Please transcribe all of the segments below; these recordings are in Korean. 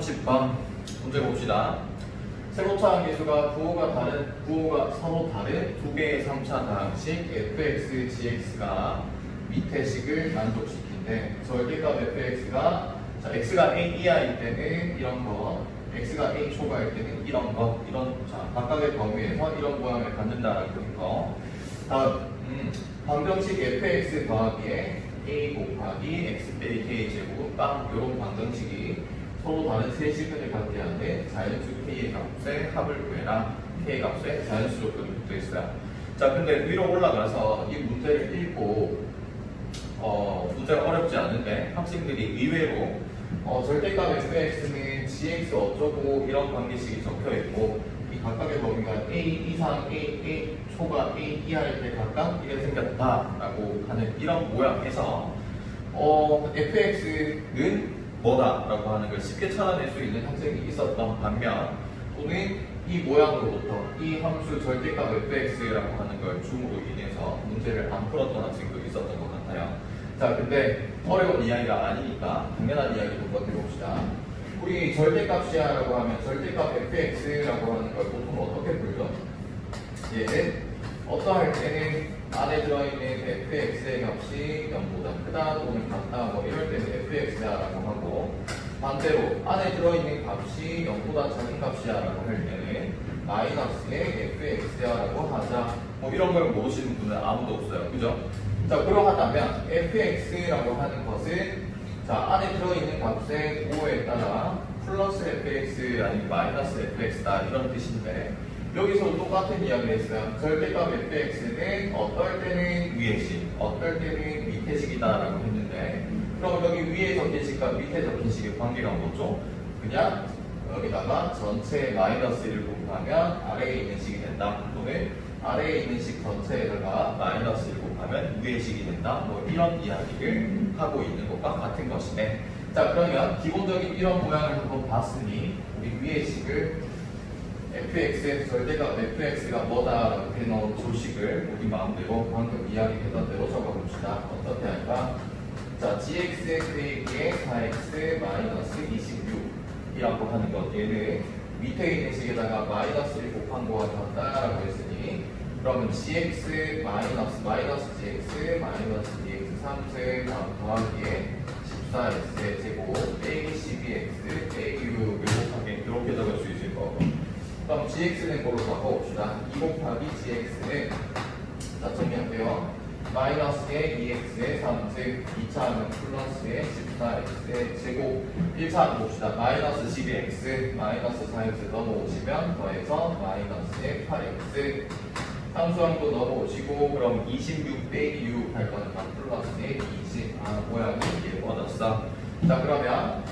30번 문제 봅시다. 세로차항 계수가 부호가 서로 다른 두 개의 3차 다항식 fx, gx가 밑에 식을 만족시킨대. 절대값 fx가 x가 a 이하일 때는 이런 거, x가 a 초과일 때는 이런 거, 이런 각각의 범위에서 이런 모양을 갖는다라는 거. 다음 방정식 fx 더하기에 a 곱하기 x 빼기 k 제곱 빵 이런 방정식이 서로 다른 세 실근을 갖게 하는데 자연수 k의 값의 합을 구해라. k 값의 자연수 조건이 붙어 있어요. 자, 근데 위로 올라가서 이 문제를 읽고 문제가 어렵지 않은데 학생들이 의외로 절대값 fx는 gx 어쩌고 이런 관계식이 적혀 있고 이 각각의 범위가 a 이상 a 초과 a 이하일 때 각각 이렇게 생겼다라고 하는 이런 모양에서 fx는 뭐다라고 하는 걸 쉽게 찾아낼 수 있는 학생이 있었던 반면 또는 이 모양으로부터 이 함수 절대값 fx라고 하는 걸 줌으로 인해서 문제를 안 풀었던 학생도 있었던 것 같아요. 자, 근데 어려운 이야기가 아니니까 당연한 이야기도 한번 해봅시다. 우리 절대값이야라고 하면 절대값 fx라고 하는 걸 보통 어떻게 불러? 얘는 어떠할 때는 안에 들어있는 fx의 값이 0보다 크다 또는 같다 뭐 이럴 때는 fx야라고 하고, 반대로 안에 들어있는 값이 0보다 작은 값이야라고 할 때는 마이너스의 fx야라고 하자. 뭐 이런 걸 모르시는 분은 아무도 없어요. 그죠? 자, 그러하다면 fx라고 하는 것은 안에 들어있는 값의 5에 따라 플러스 fx 아니면 마이너스 fx다 이런 뜻인데, 여기서 똑같은 이야기를 했어요. 절대값 fx는 어떨 때는 위의 식, 어떨 때는 밑의 식이다라고 했는데, 그럼 여기 위에 적힌 식과 밑에 적힌 식의 관계가 뭐죠? 그냥 여기다가 전체 마이너스 1을 곱하면 아래에 있는 식이 된다. 또는 아래에 있는 식 전체에다가 마이너스 1 곱하면 위의 식이 된다. 뭐 이런 이야기를 하고 있는 것과 같은 것이네. 자, 그러면 기본적인 이런 모양을 한번 봤으니 우리 위의 식을 fx의 절대값 fx가 뭐다라고 해놓은 조식을 우리 마음대로 방금 이야기했던 대로 적어봅시다. 어떻게 할까? 자, gx 빼기에 4x 마이너스 26이라고 하는 것, 얘는 밑에 있는 식에다가 마이너스 1 곱한 거와 같다라고 했으니, 그러면 gx 마이너스 gx 마이너스 dx 3승 더하기에 14x의 제곱 빼기 12x 빼기 6 이렇게 적을 수 있을 거고, 그럼 gx는 뭘로 바꿔봅시다. 2 곱하기 gx는 자, 정리할게요. 마이너스의 2x의 3승, 2차는 플러스의 14x의 제곱, 1차는 봅시다. 마이너스 12x, 마이너스 4x 넘어오시면 더해서 마이너스의 8x, 상수항도 넘어오시고, 그럼 26 빼기 6 할 거는 플러스의 20. 모양이 이렇게 얻었어. 자, 그러면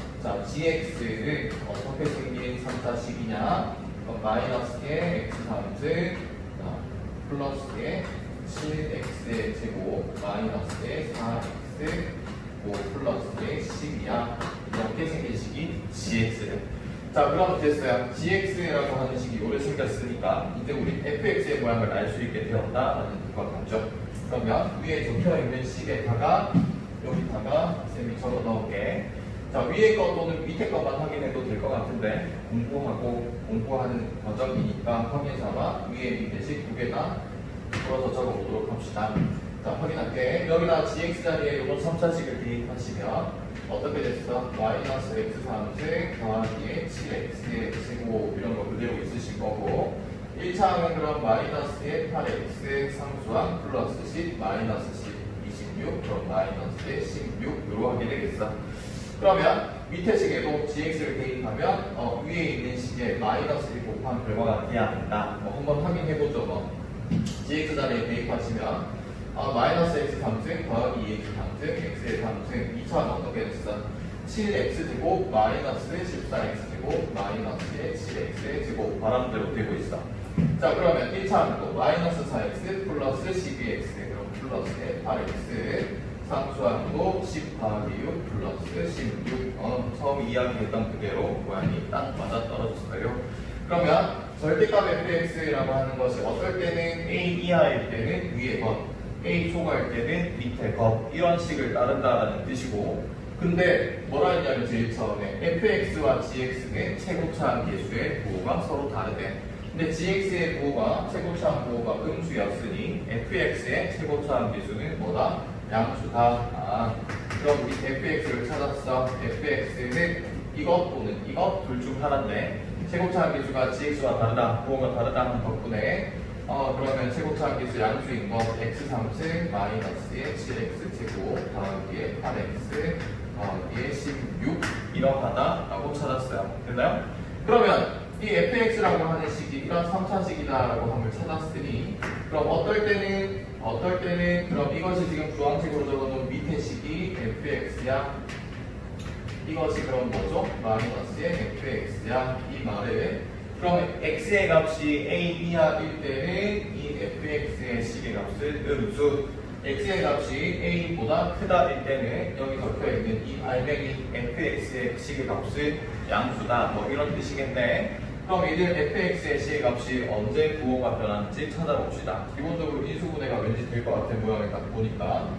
gx는 어떻게 생긴 3차식이냐? 마이너스의 x 3승 플러스의 7x의 제곱 마이너스의 4x 5 플러스의 10이야. 이렇게 생긴 식이 gx래. 자, 그럼 됐어요. gx라고 하는 식이 오래 생겼으니까 이제 우리 fx의 모양을 알 수 있게 되었다라는 것과 같죠. 그러면 위에 적혀있는 식에다가 여기다가 쌤이 적어 넣을게. 자, 위에 거 또는 밑에 것만 확인해도 될 것 같은데 공부하는 과정이니까 확인 삼아 위에 밑에 식 두 개 다 풀어서 적어보도록 합시다. 자, 확인할게. 여기다 gx 자리에 이번 3차식을 대입하시면 어떻게 됐어? 마이너스 x 3승 더하기에 7x의 제곱 이런 거 그대로 있으실 거고, 1차항은 그럼 마이너스의 8x 상수항 플러스 10 마이너스 10 26 그럼 마이너스의 16 이렇게 하게 되겠어. 그러면 밑에 식에도 gx를 대입하면 위에 있는 식에 마이너스 1 곱한 결과가 돼야 된다. 한번 확인해보죠. gx 자리에 대입하시면 마이너스 x 3승 더하기 2x 3승 x의 3승 2차는 어떻게 됐어? 7x 제곱 마이너스 14x 제곱 마이너스의 7x의 제곱 바람대로 되고 있어. 자, 그러면 1차는 또 마이너스 4x 플러스 12x 그럼 플러스의 8x 상수항도 10 더하기 6 플러스 16 처음 이야기했던 그대로 모양이 딱 맞아 떨어졌어요. 그러면 절대값 fx라고 하는 것이 어떨 때는 a 이하일 때는 위의 것, a 초과일 때는 밑의 것 이런 식을 따른다라는 뜻이고, 근데 뭐라 했냐면 제일 처음에 fx와 gx의 최고차항 계수의 부호가 서로 다르대. 근데 gx의 부호가 최고차항 부호가 음수였으니 fx의 최고차항 계수는 뭐다? 양수다. 아, 그럼 우리 fx를 찾았어. fx는 이것 또는 이것 둘 중 하나인데 최고차항 계수가 gx와 다르다, 부호가 다르다는 덕분에 그러면 최고차항 계수 양수인 거 x 3승 마이너스의 7x 제곱 더하기에 8x 더하기에 16 이러하다라고 찾았어요. 됐나요? 그러면 이 fx라고 하는 식이 이런 3차식이다라고 함을 찾았으니 그럼 어떨 때는 그럼 이것이 지금 주황색으로 적어놓은 밑에 식이 fx야. 이것이 그럼 뭐죠? 마이너스의 fx야. 이 말을 그럼 x의 값이 a 이하일 때는 이 fx의 식의 값은 음수, x의 값이 a보다 크다일 때는 여기 적혀있는 이 알맹이 fx의 식의 값은 양수다. 뭐 이런 뜻이겠네. 그럼 이들 fx의 식의 값이 언제 부호가 변하는지 찾아봅시다. 기본적으로 인수분해가 왠지 될 것 같은 모양을 딱 보니까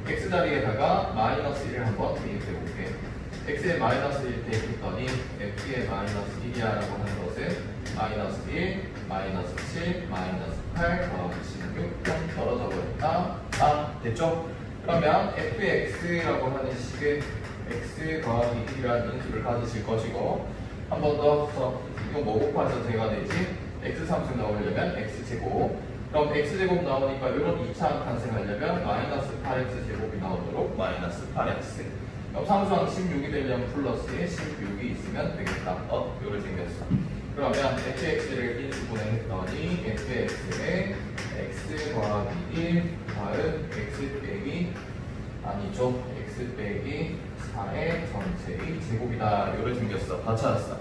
x 자리에다가 마이너스 1을 한번 대입해볼게. x의 마이너스 1 대입했더니 f의 마이너스 1이야라고 하는 것은 마이너스 1, 마이너스 7, 마이너스 8, 더하기 16 떨어져 버렸다. 아, 됐죠? 그러면 fx라고 하는 식은 x 더하기 1이라는 인수를 가지실 것이고 한 번 더 이거 뭐 곱해서 제가 되지? x3승 나오려면 x제곱 그럼 x제곱 나오니까 이런 2차항 탄생하려면 마이너스 8x 제곱이 나오도록 마이너스 8x 그럼 상수항 16이 되려면 플러스에 16이 있으면 되겠다. 요래 생겼어. 그러면 fx를 인수분해했더니 fx에 x 더하기 1 다음 x 빼기 아니죠. x 빼기 4의 전체의 제곱이다. 요래 생겼어. 다 찾았어.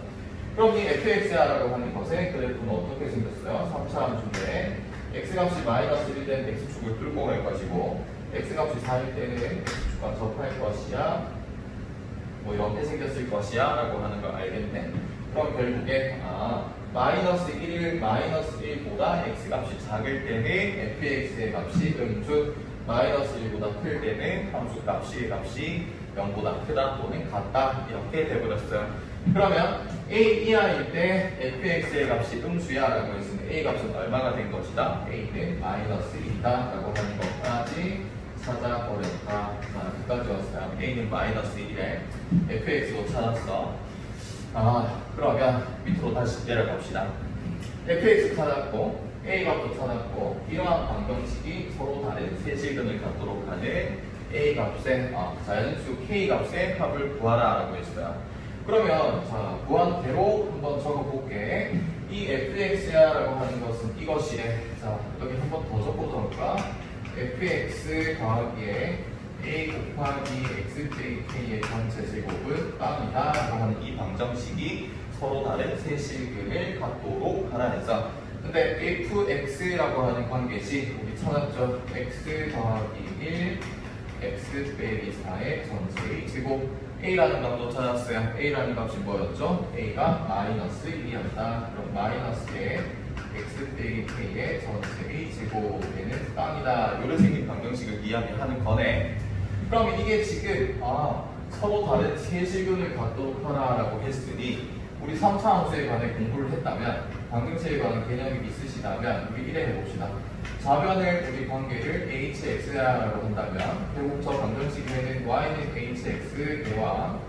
그럼 이 fx라고 하는 것의 그래프는 어떻게 생겼어요? 3차 함수인데 x값이 마이너스 1 된 x축을 뚫고 갈 것이고 x값이 4일 때는 x축과 접할 것이야. 뭐 이렇게 생겼을 것이야 라고 하는 걸 알겠네. 그럼 결국에 마이너스 1보다 x값이 작을 때는 fx의 값이 음수 마이너스 1보다 클 때는 함수값이 0보다 크다 또는 같다 이렇게 돼버렸어요. 그러면 a 이하일 때 fx의 값이 음수야 라고 했으면 a 값은 얼마가 된 것이다? a는 마이너스 1이다 라고 하는 것까지 찾아버렸다. 여기까지 왔어요. a는 마이너스 1이래. fx도 찾았어. 그러면 밑으로 다시 내려갑시다. fx 찾았고 a 값도 찾았고 이러한 방정식이 서로 다른 세실근을 갖도록 하는 a 값의 자연수 k 값의 합을 구하라 라고 했어요. 그러면 자 무한대로 한번 적어볼게. 이 fx야라고 하는 것은 이것이래. 자 여기 한번 더 적어보도록 할까? fx 더하기에 a 곱하기 x 빼기 k의 전체 제곱은 빵이다 라고 하는 이 방정식이 서로 다른 세실근을 갖도록 하라 해서 근데 fx라고 하는 관계식 우리 찾았죠. x 더하기 1 x 빼기 4의 전체의 제곱 a라는 값도 찾았어요. a라는 값이 뭐였죠? a가 마이너스 1이었다. 그럼 마이너스에 x 빼기 k의 전체의 제곱에는 빵이다. 요런 생긴 방정식을 이야기하는 거네. 그럼 이게 지금 서로 다른 세실근을 갖도록 하라라고 했으니 우리 3차 함수에 관해 공부를 했다면 방정식에 관한 개념이 있으시다면 우리 이래 해봅시다. 좌변을 우리 관계를 hx라고 한다면 결국 저 방정식에는 y는 hx 얘와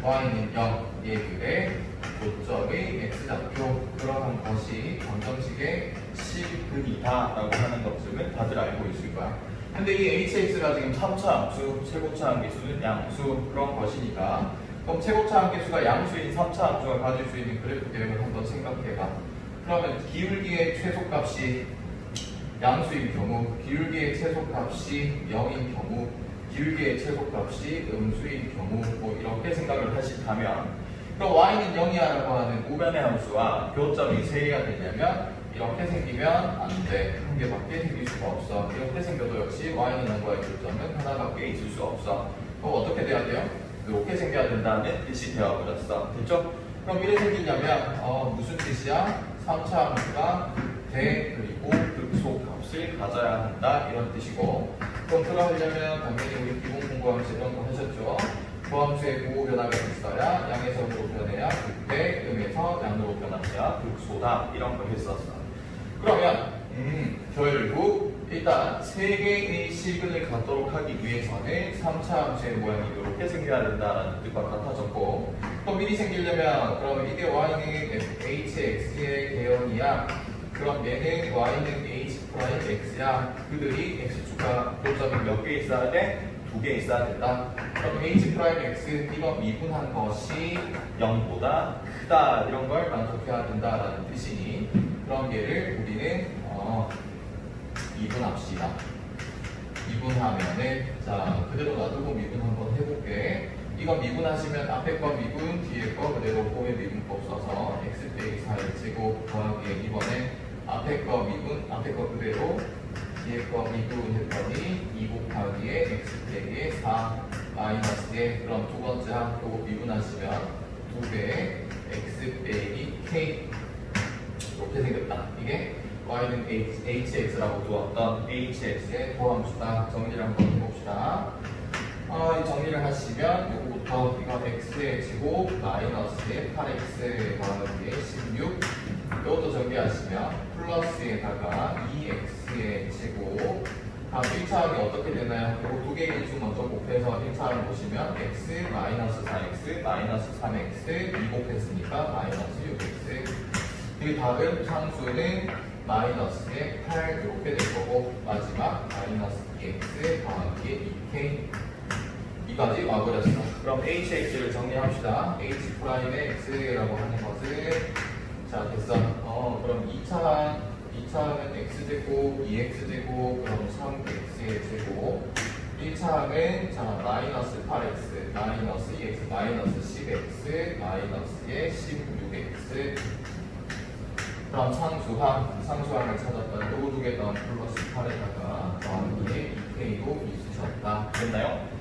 y는 0 얘들의 고점의 x좌표 그러한 것이 방정식의 실근이다 라고 하는 것쯤은 다들 알고 있을 거야. 근데 이 hx가 지금 3차 함수, 최고차 함계수는 양수 그런 것이니까 그럼 최고차 함계수가 양수인 3차 함수가 가질 수 있는 그래프 계획을 한번 생각해봐. 그러면 기울기의 최소값이 양수인 경우, 기울기의 최소값이 0인 경우, 기울기의 최소값이 음수인 경우 뭐 이렇게 생각을 하신다면 그럼 y는 0이야라고 하는 우변의 함수와 교점이 3개가 되려면 이렇게 생기면 안 돼. 한 개밖에 생길 수가 없어. 이렇게 생겨도 역시 y는 0과의 교점은 하나밖에 있을 수 없어. 그럼 어떻게 돼야 돼요? 이렇게 생겨야 된다는 뜻이 되어버렸어. 됐죠? 그럼 이래 생기려면 무슨 뜻이야? 3차 함수가 대 그리고 극소값을 가져야 한다 이런 뜻이고 검토를 하려면 당연히 우리 기본 공부함수 이런 거 하셨죠? 고함수의 보호 변화가 있어야 양에서으로 변해야 극대, 음에서 양으로 변하셔야 극소다 이런 거 했었어. 그러면 결국 일단 3개의 시근을 갖도록 하기 위해서는 3차 함수의 모양이 이렇게 생겨야 된다는 뜻과 같아졌고, 또 미리 생기려면 그러면 이게 y는 hx의 개형이야. 그럼 얘는 y는 h'x야. 그들이 x축과 고점이 몇 개 있어야 돼? 2개 있어야 된다. 그럼 h'x 이거 미분한 것이 0보다 크다 이런 걸 만족해야 된다라는 뜻이니, 그럼 얘를 우리는 미분합시다. 미분하면은 자 그대로 놔두고 미분 한번 해볼게. 이거 미분하시면 앞에 거 미분, 뒤에 거 그대로 곱의 미분법 써서 x 빼기 4의 제곱 더하기 이번에 앞에 거 미분, 앞에 거 그대로 뒤에 거 미분 했더니 2 곱하기에 x 빼기 4 마이너스에, 그럼 두 번째 한 요거 미분하시면 2배의 x 빼기 k 이렇게 생겼다. 이게 y는 hx라고 두었던 hx의 도함수다. 정리를 한번 해봅시다. 이 정리를 하시면 요거부터 이거 x의 제곱 마이너스의 8x 더하기에 16 이것도 정리하시면 플러스에다가 2x의 제곱. 다음 1차항이 어떻게 되나요? 요거 두 개의 인수 먼저 곱해서 1차항 보시면 x 마이너스 4x 마이너스 3x 2 곱했으니까 마이너스 6x. 이 다음 상수는 마이너스에 8 이렇게 될 거고, 마지막 마이너스 2x 더하기에 2k 이까지 와버렸어. 그럼 hx를 정리합시다. h'의 x라고 하는 것은 자 됐어. 그럼 2차항은 x제곱 2x제곱 그럼 3x의 제곱. 1차항은 자 마이너스 8x 마이너스 2x 마이너스 10x 마이너스의 16x. 그럼 상수항을 찾았던 요거 두 개 더한 플러스 8에다가 더하기에 2k로 미수셨다. 됐나요?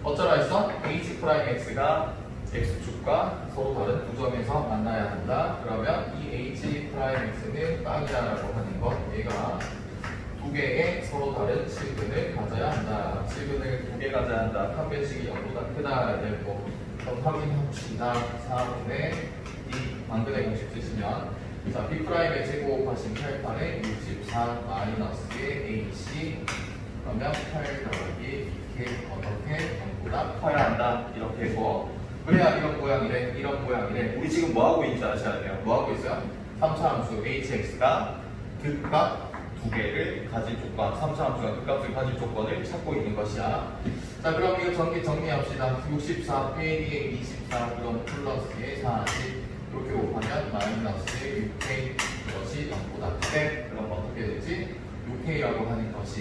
어쩌라 했어? h'x가 x축과 서로 다른 두 점에서 만나야 한다. 그러면 이 h'x는 빵이다라고 하는 것, 얘가 두 개의 서로 다른 실근을 가져야 한다. 실근을 두 개 가져야 한다. 한 배씩이 0보다 크다. 이거 그럼 확인합시다. 4분의 2 방근의 공식 쓰시면 자, B'의 제곱 하신 88에 64 마이너스의 AC 그러면 8 더하기 2K 어떻게 0보다 커야 한다. 이렇게 해서 그래야 이런 모양이래 이런 모양이래. 우리 지금 뭐하고 있는지 아셔야 돼요. 뭐하고 있어요? 3차 함수 hx가 극값 두 개를 가질 조건, 3차 함수가 극값을 가질 조건을 찾고 있는 것이야. 자 그럼 이거 정리합시다. 64 빼기에 24 그럼 플러스에 40 이렇게 곱하면 마이너스 6k 이것이 0보다 크대. 그럼 어떻게 되지? 6k라고 하는 것이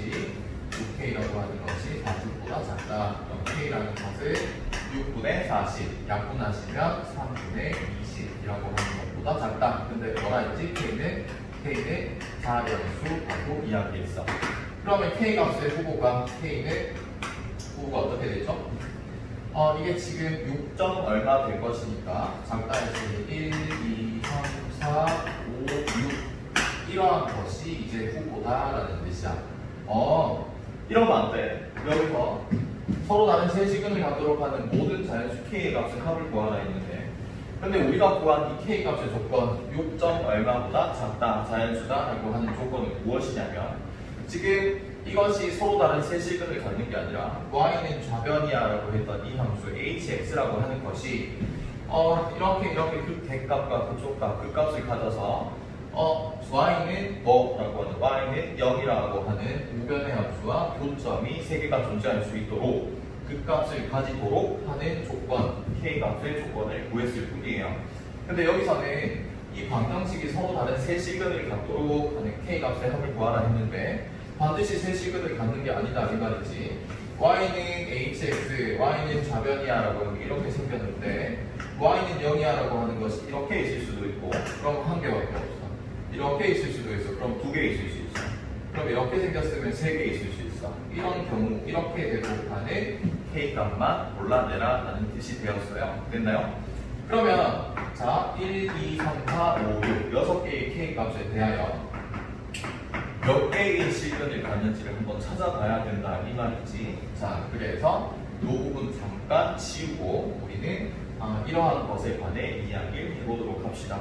40보다 작다. 그럼 k라는 것을 6분의 40 약분하시면 3분의 20이라고 하는 것보다 작다. 근데 뭐라 했지? k는 자연수라고 이야기했어. 그러면 k 값의 후보가 어떻게 되죠? 이게 지금 6점 얼마 될 것이니까 작다 했으니 1, 2, 3, 4, 5, 6 이러한 것이 이제 후보다라는 뜻이야. 이러면 안 돼. 여기서 서로 다른 세시근을 갖도록 하는 모든 자연수 k의 값을 합을 구하라 했는데, 근데 우리가 구한 이 k 값의 조건 6점 얼마보다 작다 자연수다라고 하는 조건은 무엇이냐면, 지금 이것이 서로 다른 세시근을 갖는 게 아니라 y는 좌변이야라고 했던 이 함수 hx라고 하는 것이 이렇게 그 대값과 그쪽값 그 값을 가져서 y는 뭐라고 하는 y는 0이라고 하는 우변의 함수와 교점이 세 개가 존재할 수 있도록 그 값을 가지도록 하는 조건 k 값의 조건을 구했을 뿐이에요. 근데 여기서는 이 방정식이 서로 다른 세시근을 갖도록 하는 k 값의 합을 구하라 했는데 반드시 세시근을 갖는 게 아니다 이 말이지. y는 hx, y는 좌변이야 라고 하는 게 이렇게 생겼는데 y는 0이야 라고 하는 것이 이렇게 있을 수도 있고, 그럼 한 개밖에 없어. 이렇게 있을 수도 있어. 그럼 두 개 있을 수 있어. 그럼 이렇게 생겼으면 세 개 있을 수 있어. 이런 경우 이렇게 되도록 하는 k 값만 골라내라 라는 뜻이 되었어요. 됐나요? 그러면 자 1, 2, 3, 4, 5, 6 6개의 k 값에 대하여 몇 개의 실근을 갖는지를 한번 찾아봐야 된다 이 말이지. 자, 그래서 이 부분 잠깐 치우고 우리는 이러한 것에 관해 이야기를 해보도록 합시다.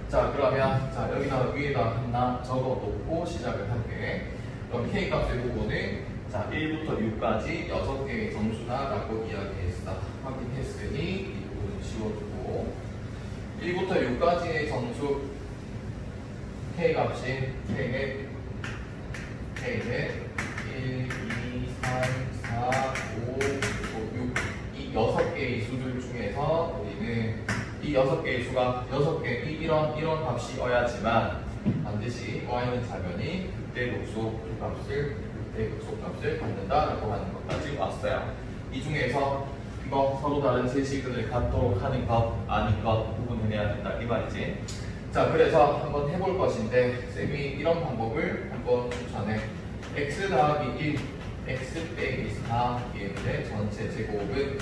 자, 그러면 자 여기다 위에다 하나 적어놓고 시작을 할게. 그럼 k 값의 부분은 자 1부터 6까지 6개의 정수다라고 이야기했어. 확인했으니 이 부분은 지워두고 1부터 6까지의 정수 k 값이 k의 1, 2, 3, 4, 5, 6 이 6개의 수들 중에서 우리는 이 6개의 수가 6개 이런 값이어야지만 반드시 y는 자변이 극대 극소값을 갖는다라고 하는 것까지 왔어요. 이 중에서 이거 서로 다른 세시근을 갖도록 하는 것 아닌 것 구분해야 된다 이 말이지. 자, 그래서 한번 해볼 것인데 쌤이 이런 방법을 한번 추천해. x 더하기 1, x 빼기 4의 전체 제곱은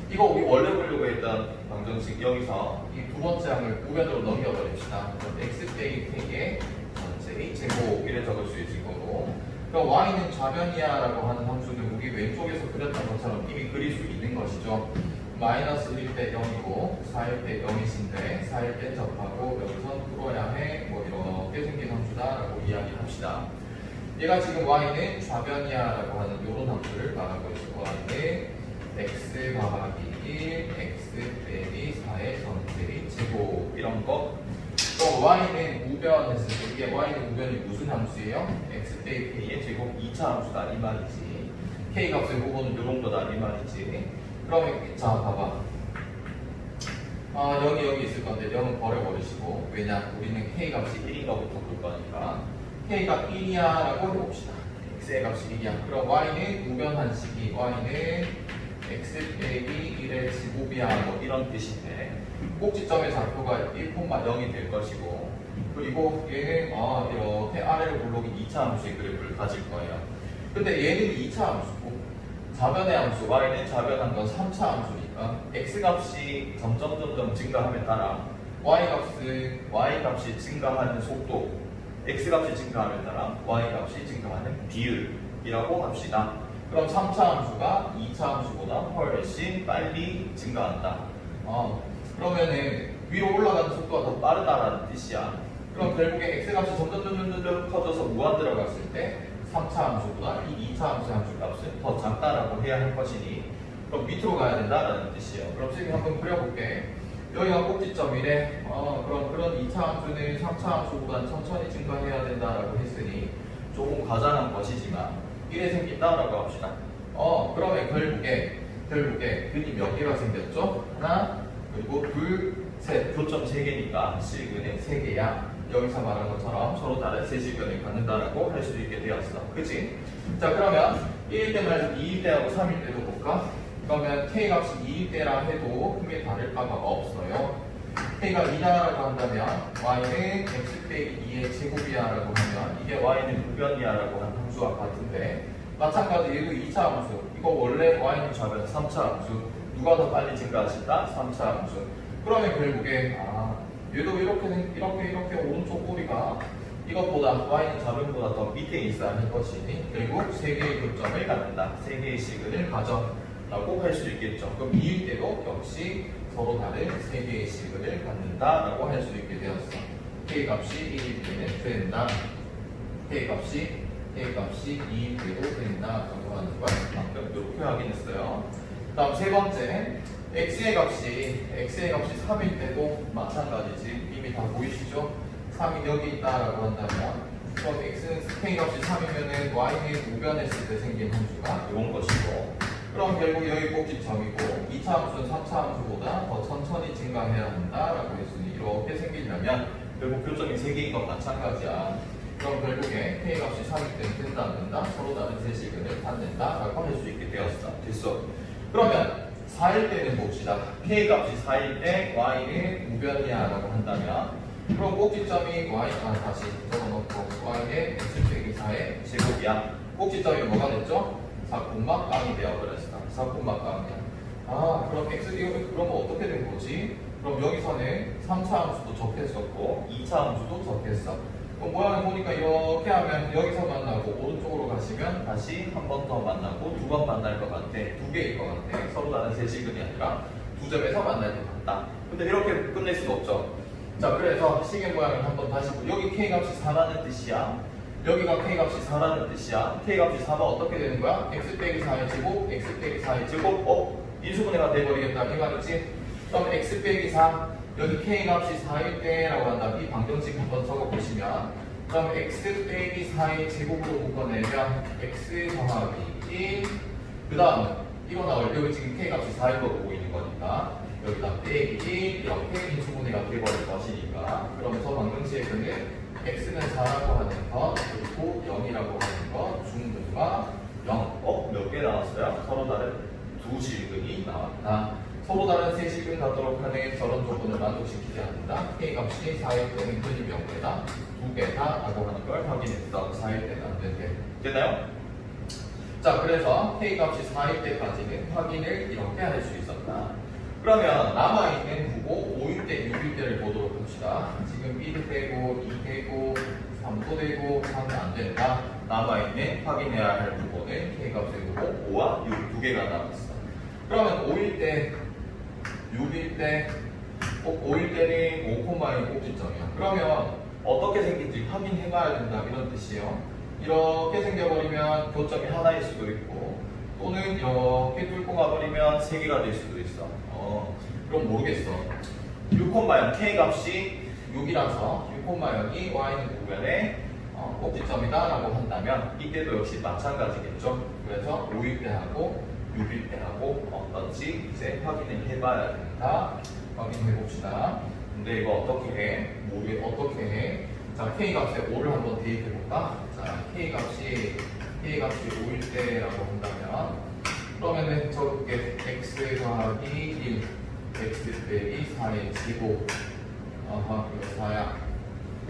이거 우리 원래 보려고 했던 방정식 여기서 이 두 번째 항을 우변으로 넘겨버립시다. 그럼 x 빼기 k의 전체의 제곱 이래 적을 수 있을 거고, 그럼 y는 좌변이야라고 하는 함수는 우리 왼쪽에서 그렸던 것처럼 이미 그릴 수 있는 것이죠. 마이너스 1 대 0이고 4일 때 0이신데 4일 때 접하고 여기선 풀어야 해 뭐 이렇게 생긴 함수다라고 이야기합시다. 얘가 지금 y는 좌변이야라고 하는 이런 함수를 말하고 있어. y는 x 더하기 1, x 빼기 4의 전체의 제곱 이런 거. 또 y는 우변 했을 때 이게 y는 우변이 무슨 함수예요? x 빼기 k의 제곱 2차 함수다 이 말이지. k 값의 부분은 요 정도다 이 말이지. 그러면 자 봐봐. 0이 여기 있을 건데 0은 버려버리시고, 왜냐 우리는 k 값이 1인가부터 볼 거니까 k가 1이야 라고 해봅시다. x의 값이 1이야. 그럼 y는 우변한식이 y는 x 빼기 1의 제곱이야 뭐 이런 뜻인데, 꼭지점의 좌표가 1,0이 될 것이고, 그리고 얘는 이렇게 아래로 블록이 2차 함수의 그래프를 가질 거예요. 근데 얘는 2차 함수고 좌변의 함수 y는 좌변한 건 3차 함수니까 x 값이 점점 증가함에 따라 y 값이 증가하는 속도, x 값이 증가함에 따라 y 값이 증가하는 비율이라고 합시다. 그럼 3차 함수가 2차 함수보다 훨씬 빨리 증가한다. 그러면은 위로 올라가는 속도가 더 빠르다라는 뜻이야. 그럼 결국에 x 값이 점점 커져서 무한 들어갔을 때 3차 함수보다 이 2차 함수의 함수값은 더 작다라고 해야 할 것이니 그럼 밑으로 가야 된다라는 뜻이에요. 그럼 지금 한번 그려볼게. 여기가 꼭지점이래. 그럼 그런 2차 함수는 3차 함수보다 천천히 증가해야 된다라고 했으니 조금 과장한 것이지만 이래 생긴다라고 합시다. 그러면 결국에 근이 몇 개가 생겼죠? 하나, 그리고 둘, 셋. 교점 3개니까 실근은 3개야. 여기서 말한 것처럼 서로 다른 세 실근을 갖는다라고 할 수 있게 되었어. 그치? 자, 그러면 1일 때 말고 2일 때하고 3일 때도 볼까? 그러면 k 값이 2일 때라 해도 크게 다를 바가 없어요. k가 2다라고 한다면 y는 x 빼기 2의 제곱이야라고 하면 이게 y는 우변이야라고 하는 함수와 같은데, 마찬가지로 얘도 2차 함수. 이거 원래 y는 좌변 3차 함수. 누가 더 빨리 증가하신다? 3차 함수. 그러면 결국에 얘도 이렇게 오른쪽 꼬리가 이것보다 y는 좌변보다 더 밑에 있어야 할 것이니 결국 3개의 교점을 갖는다. 3개의 시근을 가져라고 할 수 있겠죠. 그럼 2일 때도 역시 서로 다른 3개의 시근을 갖는다라고 할 수 있게 되었어. k 값이 1일 때는 된다. k 값이 2일 때도 된다라고 하는 걸 방금 이렇게 확인했어요. 다음 세 번째, x의 값이 3일 때도 마찬가지지. 이미 다 보이시죠? 3이 여기 있다라고 한다면 그럼 x는 k 값이 3이면은 y는 우변했을 때 생긴 함수가 이런 것이고, 그럼 결국 여기 꼭지점이고 2차 함수는 3차 함수보다 더 천천히 증가해야 한다라고 했으니 이렇게 생기려면 결국 교점이 3개인 것 마찬가지야. 그럼 결국에 k 값이 3일 때는 된다 안 된다? 서로 다른 세시근을 갖는다라고 할 수 있게 되었어. 됐어. 그러면 4일 때는 봅시다. k 값이 4일 때 y는 우변이야라고 한다면 그럼 꼭지점이 y 다시 적어놓고 y의 x 빼기 4의 제곱이야. 꼭지점이 뭐가 됐죠? 4콤마깡이 되어버렸어. 4콤마깡이야. 그럼 x 이거 그러면 어떻게 된 거지? 그럼 여기서는 3차 함수도 적했었고 2차 함수도 적했어. 모양을 보니까 이렇게 하면 여기서 만나고 오른쪽으로 가시면 다시 한 번 더 만나고 두 번 만날 것 같아. 두 개일 것 같아. 서로 다른 세실근이 아니라 두 점에서 만날 것 같다. 근데 이렇게 끝낼 수도 없죠. 자, 그래서 시계 모양을 한번 다시 여기 K값이 4라는 뜻이야. 여기가 K값이 4라는 뜻이야. K값이 4가 어떻게 되는 거야? X 빼기 4의 제곱, X 빼기 4의 제곱, 인수분해가 돼버리겠다. 이 말이지? 그럼 X 빼기 4, 여기 K값이 4일 때라고 한다. 이 방정식 한번 적어보시면, 그럼 X 빼기 4의 제곱으로 묶어내면 X 더하기 1, 그 다음은 이거 나올 여기 지금 K값이 4일 거 보고 있는 거니까 여기다 빼기 1 이렇게 인수분해가 돼버릴 것이니까, 그러면서 방정식의 근은 x는 4라고 하는 것, 그리고 0이라고 하는 것, 중분과 0. 몇 개 나왔어요? 서로 다른 두 실근이 나왔다. 서로 다른 세 실근 갖도록 하는 저런 조건을 만족시키지 않는다. K값이 4일 때는 근이 몇 개다? 2개다 라고 하는 걸 확인했어. 4일 때는 안 된대. 됐나요? 자, 그래서 K값이 4일 때까지는 확인을 이렇게 할 수 있었다. 그러면 남아있는 부호 5일 때, 6일 때를 보도록 합시다. 지금 1도 되고 2 되고 3도 되고 3은 안 된다. 남아있는 확인해야 할 부호는 K값의 부호 5와 6 두 개가 남았어. 그러면 5일 때, 6일 때, 5일 때는 5,1 꼭지점이야. 그러면 어떻게 생긴지 확인해봐야 된다 이런 뜻이에요. 이렇게 생겨버리면 교점이 하나일 수도 있고, 또는 이렇게 뚫고 가버리면 3개가 될 수도 있어. 그럼 모르겠어. 6,0 K값이 6이라서 6,0이 Y는 구변의 꼭지점이다 라고 한다면 이때도 역시 마찬가지겠죠. 그래서 5일 때 하고 6일 때 하고 어떤지 이제 확인을 해봐야 된다. 확인해 봅시다. 근데 이거 어떻게 해? 어떻게 해? 자, K값에 5를 한번 대입해 볼까? 자, K값이 5일 때라고 한다면, 그러면은 저게 x 더하기 1, x 빼기 4의 제곱, 이거 4야.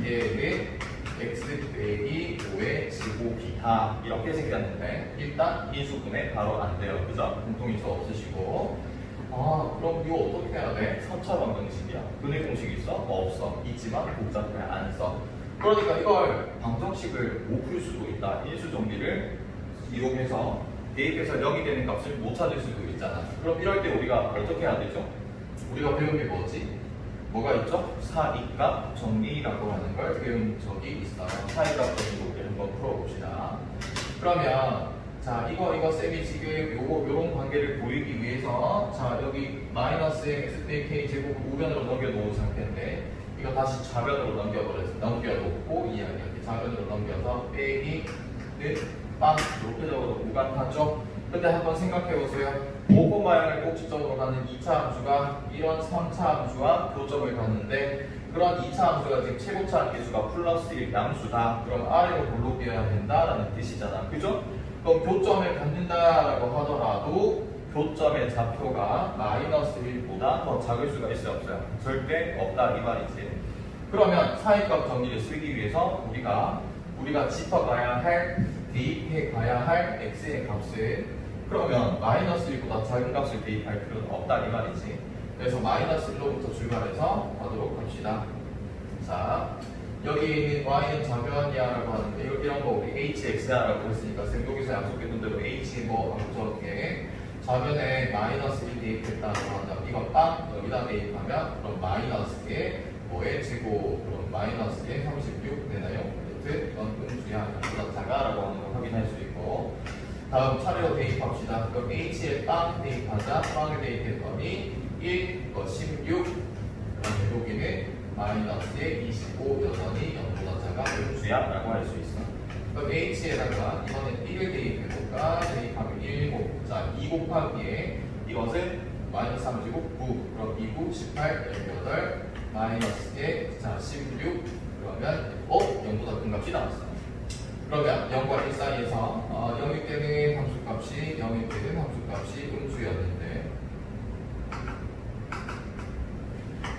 얘는 x 빼기 5의 제곱이다. 이렇게 생겼는데 일단 인수분해 바로 안 돼요. 그죠? 공통인수 없으시고. 그럼 이거 어떻게 해야 돼? 3차 방정식이야. 근의 공식 있어? 없어. 있지만 복잡해 안 써. 그러니까 이걸 방정식을 못 풀 수도 있다. 인수 정리를 이용해서 대입해서 0이 되는 값을 못 찾을 수도 있잖아. 그럼 이럴 때 우리가 어떻게 해야 되죠? 우리가 배운 게 뭐지? 뭐가 있죠? 사이값 정리라고 하는 걸 배운 적이 있어요. 사이값 정리를 한번 풀어봅시다. 그러면 자, 이거 쌤이 지금 요런 관계를 보이기 위해서, 자, 여기 마이너스 x 빼기 k 제곱을 우변으로 넘겨놓은 상태인데 이거 다시 좌변으로 넘겨놓고 이야기할게. 좌변으로 넘겨서 빼기는 빵 이렇게 적어도 무관하죠. 근데 한번 생각해보세요. 5,0을 꼭지점으로 가는 2차 함수가 이런 3차 함수와 교점을 갖는데, 그런 2차 함수가 지금 최고차 함계수가 플러스 1 양수다. 그럼 아래로 볼록 되어야 된다라는 뜻이잖아. 그죠? 그럼 교점을 갖는다라고 하더라도 교점의 좌표가 마이너스 1보다 더 작을 수가 있어요, 없어요? 절대 없다 이 말이지. 그러면 사이값 정리를 쓰기 위해서 우리가 짚어가야 할, 대입해 가야 할 x의 값을, 그러면 마이너스 1보다 작은 값을 대입할 필요는 없다 이 말이지. 그래서 마이너스 1로부터 출발해서 가도록 합시다. 자, 여기 있는 y는 좌변이야라고 하는데 이런 거 우리 hx야라고 했으니까 쌤 여기서 약속했던 대로 h 뭐 하고 저렇게 좌변에 마이너스 1 대입했다고 한다. 이거 빵 여기다 대입하면 그럼 마이너스의 뭐의 제곱, 그럼 마이너스의 36 되나요? 이건 음수야, 보다 작아라고 하는 걸 확인할 수 있고, 다음 차례로 대입합시다. 그럼 h에 빵 대입하자. 빵을 대입했더니 1, 16, 그다음에 여기는 마이너스의 25, 여전히 0보다 작아 음수야 라고 할 수 있어. 그럼 h에다가 이번엔 1을 대입해볼까? 대입하면 1곱, 자 2 곱하기에 이것은 마이너스 39, 9, 그럼 2, 9, 18, 18, 마이너스의 자 16, 그러면 0보다 큰 값이 나왔어. 그러면 0과 1 사이에서 0일 때는 함수값이 0일 때는 함수값이 음수였는데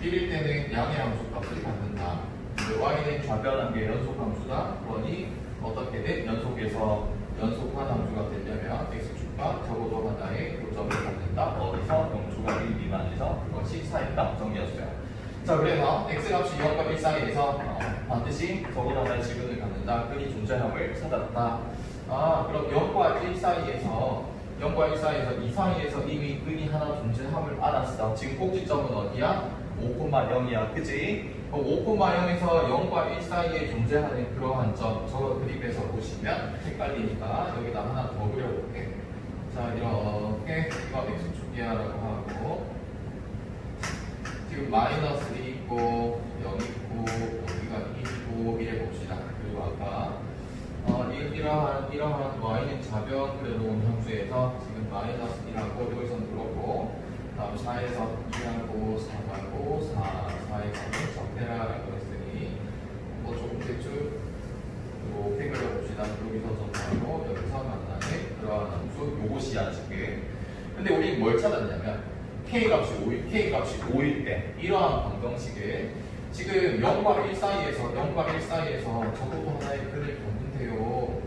1일 때는 양의 함수값을 갖는다. 근데 y는 좌변한게 연속함수다. 그러니 어떻게든 연속한 함수가 되려면 x축과 적어도 하나의 교점을 갖는다. 어디서 0초가 1 미만에서 그것이 사이값 정리였어요. 자, 그래서 x값이 0과 1 사이에서 반드시 적어도 하나의 지근을 갖는다. 끈이 존재함을 찾았다. 그럼 0과 1 사이에서 이 사이에서 이미 끈이 하나 존재함을 알았어. 지금 꼭지점은 어디야? 5,0이야. 그지? 5,0에서 0과 1 사이에 존재하는 그러한 점, 저 그림에서 보시면 헷갈리니까 여기다 하나 더 그려볼게. 자, 이렇게 이거 x축이야라고 하고, 지금 마이너스 1 있고 0 있고 여기가 2 있고 이래 봅시다. 그리고 아까 이러한 y는 좌변 그려놓은 함수에서 지금 마이너스 1하고 여기서는 그렇고, 다음 4에서 2하고 4하고 4에서는 적대라라고 했으니 뭐 조금 대충 이렇게 그려봅시다. 여기서 적하고 여기서 만나는 그러한 함수 요것이야 지금. 근데 우리 뭘 찾았냐면 K값이 5일 때 이러한 방정식을 지금 0과 1 사이에서 적어도 하나의 끈을 뒀는데요.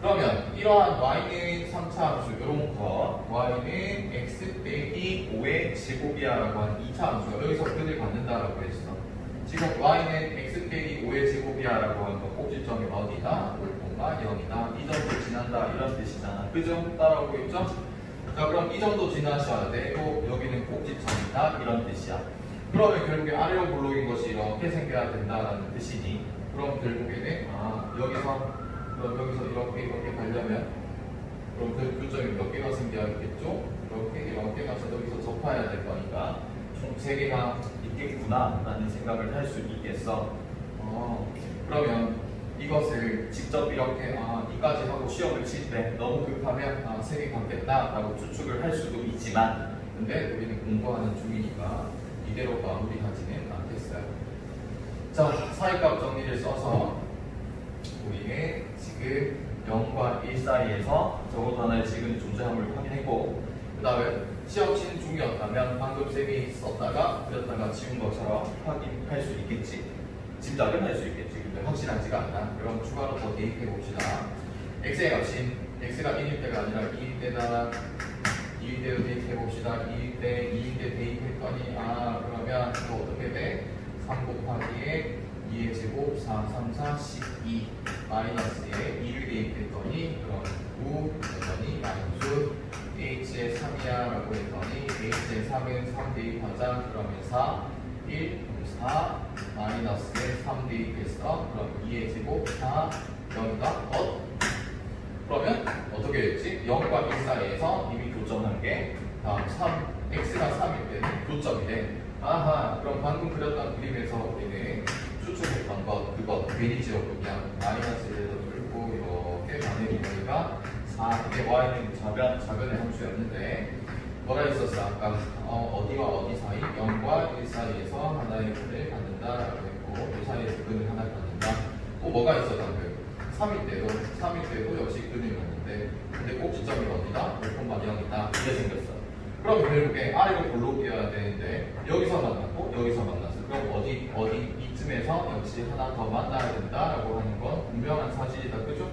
그러면 이러한 y는 3차 함수 이런 거 y는 x 빼기 5의 제곱이야라고 한 2차 함수가 여기서 끈을 갖는다라고 했어. 지금 y는 x 빼기 5의 제곱이야라고 하는 거 꼭지점이 어디다? 5,0이다. 이 정도 지난다 이런 뜻이잖아. 그죠? 따라오고 있죠? 자, 그럼 이 정도 지나셔야 돼. 또 여기는 꼭지점이다 이런 뜻이야. 그러면 결국에 아래로 볼록인 것이 이렇게 생겨야 된다라는 뜻이니, 그럼 결국에는 여기서 이렇게 가려면 그럼 그 교점이 몇 개가 생겨야겠죠? 이렇게 가서 여기서 접해야 될 거니까 총 3개가 있겠구나 라는 생각을 할 수 있겠어. 그러면 이것을 직접 이렇게 이까지 하고 시험을 칠 때 너무 급하면 3개 갖겠다 라고 추측을 할 수도 있지만, 근데 우리는 공부하는 중이니까 이대로 마무리하지는 않겠어요. 자, 사이값 정리를 써서 우리는 지금 0과 1 사이에서 적어도 하나의 지근이 존재함을 확인했고, 그 다음에 시험 치는 중이었다면 방금 쌤이 썼다가 그렸다가 지운 것처럼 확인할 수 있겠지. 짐작은 할 수 있겠지. 근데 확실하지가 않아. 그럼 추가로 더 대입해 봅시다. x의 값인 x가 1일 때가 아니라 2일 때다. 2일 때로 대입해 봅시다. 2일 때 대입했더니 그러면 이거 어떻게 돼? 3 곱하기에 2의 제곱 4, 3, 4, 12 마이너스에 2를 대입했더니 그럼 9 했더니 마이너스 h의 3이야 라고 했더니 h의 3은 3 대입하자. 그러면 4 1 4 마이너스에 3 대입했어. 그럼 2의 제곱 4 여기가 그러면 어떻게 됐지? 0과 1 사이에서 이미 교점한 게 다음 x가 3일 때는 교점이래. 그럼 방금 그렸던 그림에서 우리는 추측했던 그거 괜히 지웠고 그냥 마이너스 1에서 풀고 이렇게 반응이 보니까 이게 y는 좌변의 함수였는데 뭐라 했었어? 아까 어디와 어디 사이? 0과 1 사이에서 하나의 끈을 갖는다라고 했고, 그 사이에서 끈을 하나 갖는다. 또 뭐가 있었다고요? 3일 때도 역시 끈을 갖는데, 근데 꼭지점이 어디다? 5,0이다. 이게 생겼어. 그럼 결국에 아래로 볼록이어야 되는데 여기서 만났고 여기서 만났어. 그럼 어디 이쯤에서 역시 하나 더 만나야 된다라고 하는 건 분명한 사실이다. 그죠?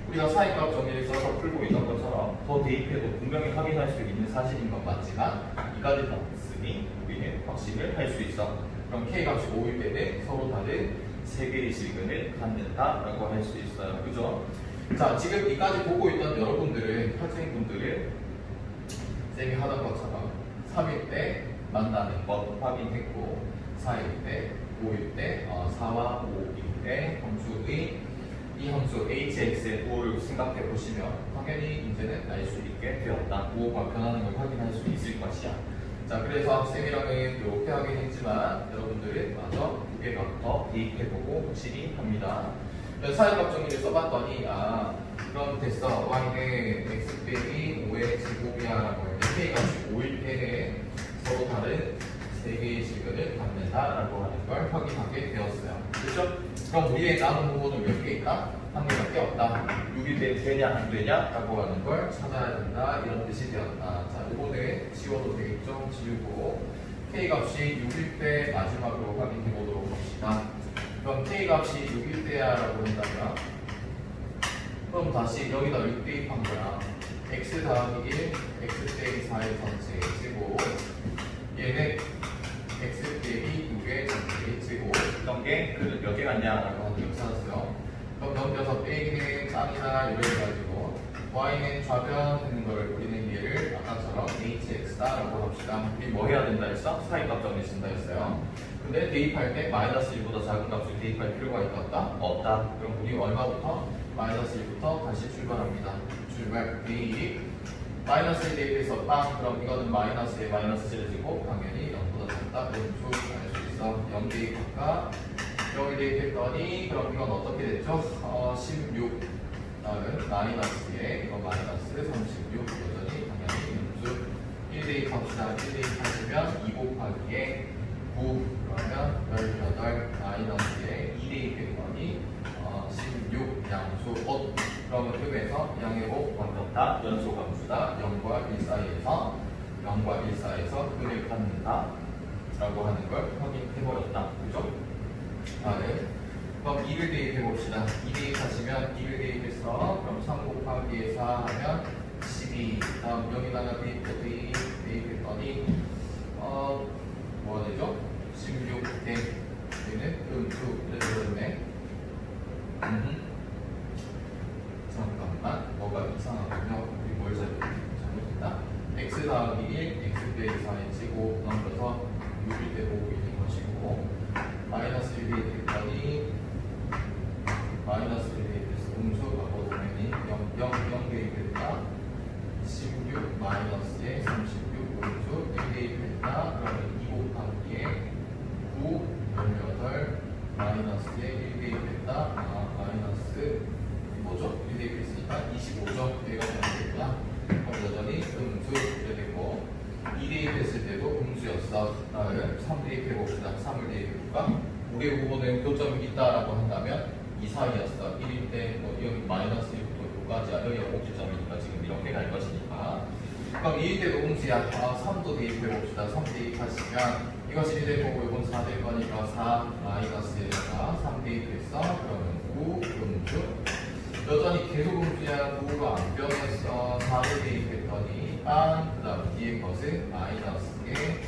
우리가 사이값 정리를 써서 풀고 있던 것처럼 더 대입해도 분명히 확인할 수 있는 사실인 건 맞지만 이까지 봤으니 우리는 확신을 할 수 있어. 그럼 K값이 5일 때는 서로 다른 3개의 실근을 갖는다라고 할 수 있어요. 그죠? 자, 지금 이까지 보고 있던 여러분들은, 학생분들은 쌤이 하던 것처럼 3일 때 만나는 것 확인했고, 4일 때, 5일 때, 4와 5일 때 함수의 이 함수 hx의 부호를 생각해 보시면 당연히 이제는 알 수 있게 되었다. 부호가 변하는 걸 확인할 수 있을 것이야. 자, 그래서 쌤이랑은 이렇게 하긴 했지만 여러분들은 마저 2개가 더 대입해보고 확실히 합니다. 사이값 정리를 써봤더니 그럼 됐어. y는 x 빼기 5의 제곱이야 라고 했는데 k값이 5일 때에 서로 다른 3개의 실근을 갖는다라고 하는 걸 확인하게 되었어요. 그렇죠? 그럼 우리의 남은 부분은 몇 개 있다? 한 개밖에 없다. 6일 때 되냐 안 되냐? 라고 하는 걸 찾아야 된다. 이런 뜻이 되었다. 자, 이번에 지워도 되겠죠? 지우고 k값이 6일 때 마지막으로 확인해 보도록 합시다. 그럼 k값이 6일 때야 라고 한다면 그럼 다시 여기다 6 대입한 거야. x 더하기 1, x 빼기 4의 전체 제곱, 얘는 x 빼기 같냐라고 하는 걸 찾았어요. 그럼 넘겨서 A는 짱이다 이렇게 해가지고 Y는 좌변되는 걸 우리는 얘를 아까처럼 HX다라고 합시다. 우리 뭐 해야 된다 했어? 사이값 정리해준다 했어요. 근데 대입할 때 마이너스 1보다 작은 값을 대입할 필요가 있다 없다? 없다. 그럼 우리 얼마부터? 마이너스 1부터 다시 출발합니다. 출발 대입 마이너스 1 대입해서 빵. 그럼 이거는 마이너스에 마이너스 칠해지고 당연히 0보다 작다. 그럼 알수 있어. 0 대입할까? 0을 대입했더니 그럼 이건 어떻게 됐죠? 16 다음은 마이너스에 이거 마이너스 36 여전히 당연히 음수 1 대입합시다. 1 대입하시면 2 곱하기에 9 그러면 18 마이너스에 2 대입했더니 16 양수 그러면 흡에서 양의 곱 완벽다 연속 함수다 0과 1 사이에서 0과 1 사이에서 흡을 갖는다 라고 하는 걸 확인해버렸다. 그죠? 그럼 2를 대입해봅시다. 2 대입하시면 2를 대입해서 그럼 3 곱하기 4 하면 12 다음 여기다가 대입했더니 뭐가 되죠? 16 대 여기는 음수 이렇게 되었네. 잠깐만 뭐가 이상하군요. 우리 뭘 잘못했다. x 더하기 1 x 빼기 4에 치고 넘겨서 6일 때 보고 있는 것이고 마이너스 1 대입했더니 마이너스 1 대입해서 음수 바꿔 보면이 0 대입했다 16 마이너스에 36 음수 1 대입했다 그러면 2 곱하기에 9 18 마이너스에 1 대입했다 마이너스 뭐죠? 1 대입했으니까 25점 얘가 되겠구나. 그럼 여전히 음수 이렇게 되고 2 대입했을 때도 음수였어. 다음 3 대입해봅시다. 3을 대입해볼까? 우리 부분에 교점이 있다라고 한다면 이 사이였어. 1일 때 여기 마이너스 1부터 6까지야. 여기가 꼭지점이니까 지금 이렇게 갈 것이니까. 그럼 2일 때도 음수야. 3도 대입해봅시다. 3 대입하시면 이것이 1 될 거고 이건 4 될 거니까 4 마이너스에다가 3 대입했어. 그러면 9 음수. 여전히 계속 음수야. 9가 안 변했어. 4를 대입했더니 빵. 그 다음 뒤에 것은 마이너스에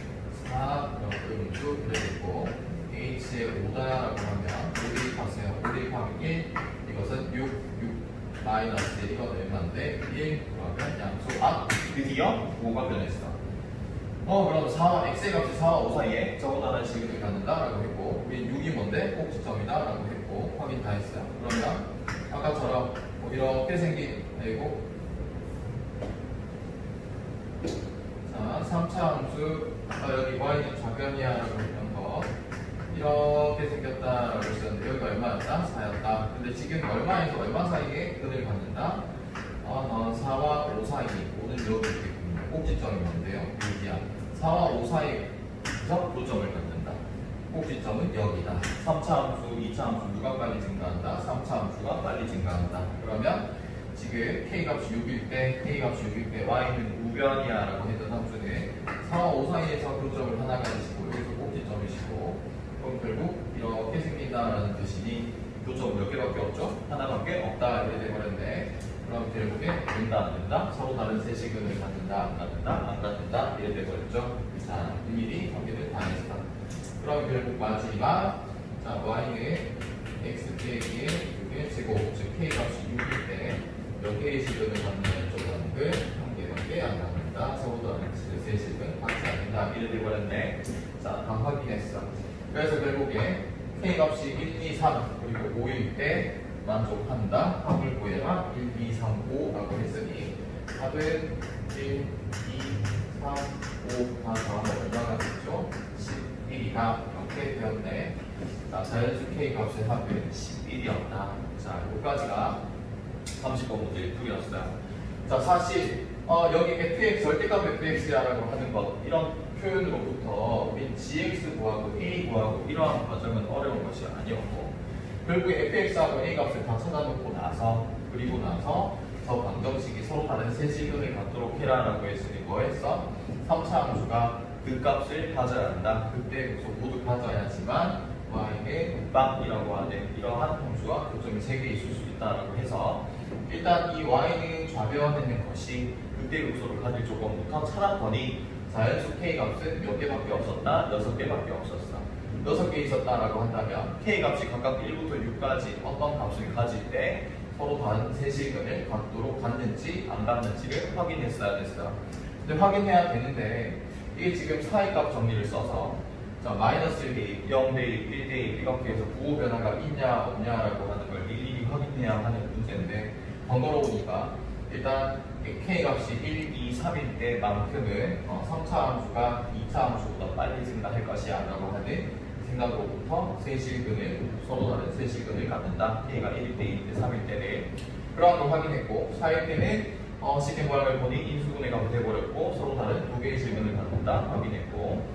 4 음수 이렇게 됐고 h의 5다라고 하면 5 대입하세요. 5 대입하면 1 이것은 6 마이너스 이건 얼마인데 1 그러면 양수 드디어 5가 변했어. 그럼 4와 x의 값이 4와 5 사이에 저보다는 지금을 갖는다라고 했고 우리 6이 뭔데? 꼭지점이다라고 했고 확인 다 했어요. 그러면 아까처럼 이렇게 생긴 이고 자 3차 함수 여기 y는 좌변이야라고 했던 거 이렇게 생겼다라고 했었는데 여기가 얼마였다? 4였다. 근데 지금 얼마에서 얼마 사이에 끈을 갖는다? 4와 5 사이 5는 여기 있겠군요. 꼭지점이 뭔데요? 여기야. 4와 5 사이에서 교점을 갖는다. 꼭지점은 여기다. 3차 함수, 2차 함수 누가 빨리 증가한다? 3차 함수가 빨리 증가한다. 그러면 지금 k값이 6일 때 k값이 6일 때 y는 우변이야 라고 했던 함수는 4와 5 사이에서 교점을 하나 가지시고 여기서 꼭지점이시고 그럼 결국 이렇게 생긴다라는 뜻이니 교점 몇 개밖에 없죠? 하나밖에 없다 이렇게 돼버렸네. 그럼 결국에 된다 안 된다? 서로 다른 세 시근을 갖는다 안 갖는다? 안 갖는다 이렇게 돼버렸죠. 자 일일이 확인을 다 했어. 그럼 결국 마지막 자 y는 x 빼기에 6의 제곱 즉 k 값이 6일 때 몇 개의 시근을 갖는 쪽은 한 개밖에 안 갖는다. 서로 다른 세 시근 같이 안 된다 이렇게 돼버렸네. 자 다 확인했어. 그래서 결국에 k 값이 1, 2, 3 그리고 5일 때 만족한다. 합을 구해라. 1, 2, 3, 5라고 했으니 답은 1, 2, 3, 5 다 더하면 얼마가 됐죠? 11이다. 이렇게 되었네. 자, 자연수 k 값의 합은 11이었다. 자, 여기까지가 30번 문제 2였어요. 자, 사실 여기 fx 절대값 fx라고 하는 것 이런 표현으로부터 우린 gx 구하고 a 구하고 이러한 과정은 어려운 것이 아니었고 결국에 fx하고 a 값을 다 찾아놓고 나서 그리고 나서 저 방정식이 서로 다른 세 시근을 갖도록 해라라고 했으니 뭐 했어? 3차 함수가 그 값을 가져야 한다. 그때 모두 가져야지만 y의 빵이라고 하는 이러한 함수와 교점이 3개 있을 수 있다라고 해서 일단 이 y는 좌변되는 것이 극대 극소를 가질 조건부터 찾았더니 자연수 k 값은 몇 개밖에 없었다? 6개밖에 없었어. 6개 있었다라고 한다면 K 값이 각각 1부터 6까지 어떤 값을 가질 때 서로 다른 세 실근을 갖도록 갖는지 안 갖는지를 확인했어야 됐어요. 근데 확인해야 되는데 이게 지금 사이값 정리를 써서 자, 마이너스 1대입, 0대입, 1대입 이렇게 해서 부호 변화가 있냐 없냐라고 하는 걸 일일이 확인해야 하는 문제인데 번거로우니까 일단 K 값이 1, 2, 3일 때만큼은 3차 함수가 2차 함수보다 빨리 증가할 것이야 라고 하는 생각으로부터 세 실근을 서로 다른 세 실근을 갖는다. K가 1일 때, 2일 때, 3일 때를 그러한 걸 확인했고 4일 때는 시계 모양을 보니 인수분해가 돼버렸고 서로 다른 두 개의 실근을 갖는다 확인했고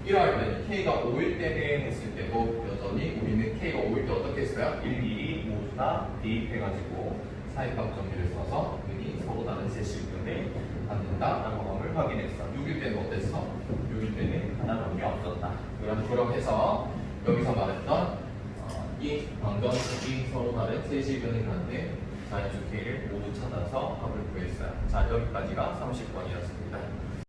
이러할 때는 K가 5일 때 했을 때도 여전히 우리는 K가 5일 때 어떻게 했어요? 1, 2 모두 다 대입해가지고 사이값 정리를 써서 흔히 서로 다른 세 실근을 갖는다라고 함을 확인했어. 6일 때는 어땠어? 6일 때는 하나는 의미 없었다. 그럼 해서 여기서 말했던 이 방정식이 서로 다른 세 실근을 갖는 자연수 K를 모두 찾아서 합을 구했어요. 자, 여기까지가 30번이었습니다.